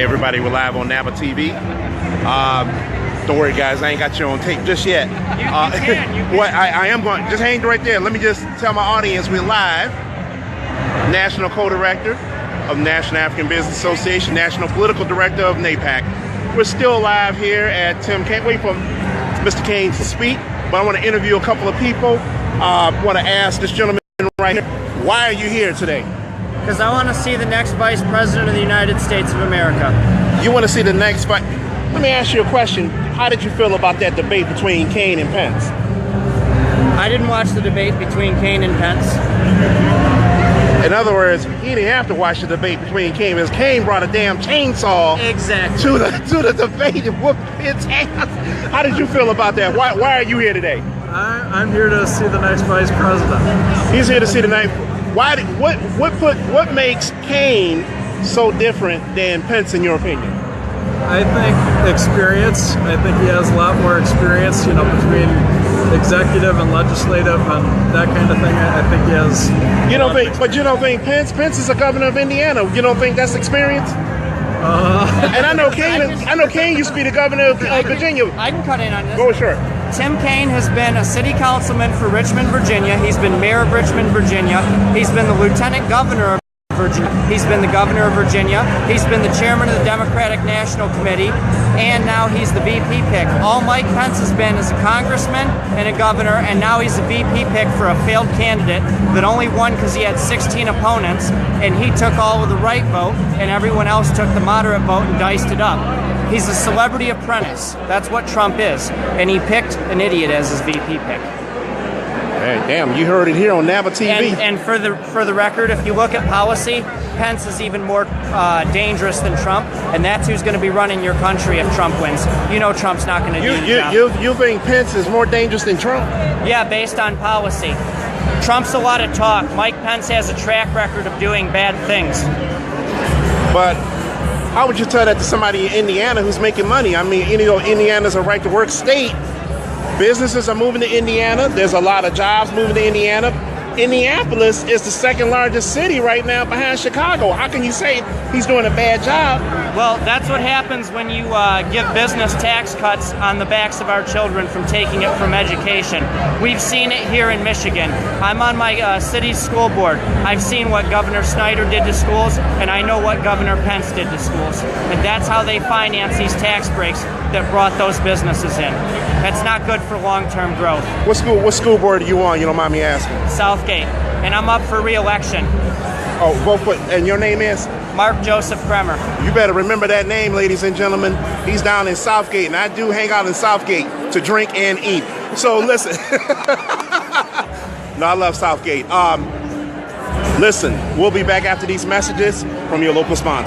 everybody, we're live on NAPAC TV. Don't worry, guys, I ain't got you on tape just yet. You can. What I am going, just hang right there. Let me just tell my audience we're live. National Co-Director of National African Business Association, National Political Director of NAPAC. We're still live here at Tim. Can't wait for Mr. Kaine to speak, but I want to interview a couple of people. I want to ask this gentleman right here, why are you here today? Because I want to see the next Vice President of the United States of America. You want to see the next fight? Let me ask you a question. How did you feel about that debate between Kaine and Pence? I didn't watch the debate between Kaine and Pence. In other words, he didn't have to watch the debate between Kaine, because Kaine brought a damn chainsaw to the debate and whooped Pence's ass. How did you feel about that? Why are you here today? I'm here to see the next Vice President. He's here to see the next. What makes Kaine so different than Pence, in your opinion? I think experience. I think he has a lot more experience, between executive and legislative and that kind of thing. I think he has. You don't think Pence is a governor of Indiana? You don't think that's experience? And I know Kaine used to be the governor of Virginia. I can cut in on this. Go, sure. Tim Kaine has been a city councilman for Richmond, Virginia. He's been mayor of Richmond, Virginia. He's been the lieutenant governor of Virginia. He's been the governor of Virginia. He's been the chairman of the Democratic National Committee, and now he's the VP pick. All Mike Pence has been is a congressman and a governor, and now he's a VP pick for a failed candidate that only won because he had 16 opponents, and he took all of the right vote, and everyone else took the moderate vote and diced it up. He's a celebrity apprentice. That's what Trump is, and he picked an idiot as his VP pick. Hey, damn, you heard it here on NAPAC TV. And for the record, if you look at policy, Pence is even more dangerous than Trump, and that's who's going to be running your country if Trump wins. You know Trump's not going to do the job. You think Pence is more dangerous than Trump? Yeah, based on policy. Trump's a lot of talk. Mike Pence has a track record of doing bad things. But how would you tell that to somebody in Indiana who's making money? I mean, Indiana's a right-to-work state. Businesses are moving to Indiana. There's a lot of jobs moving to Indiana. Indianapolis is the second largest city right now behind Chicago. How can you say he's doing a bad job? Well, that's what happens when you give business tax cuts on the backs of our children from taking it from education. We've seen it here in Michigan. I'm on my city's school board. I've seen what Governor Snyder did to schools, and I know what Governor Pence did to schools. And that's how they finance these tax breaks that brought those businesses in. That's not good for long-term growth. What school board are you on? You don't mind me asking? Southgate, and I'm up for re-election. Oh, and your name is? Mark Joseph Bremer. You better remember that name, ladies and gentlemen. He's down in Southgate, and I do hang out in Southgate to drink and eat. So listen. No, I love Southgate. Listen, we'll be back after these messages from your local sponsor.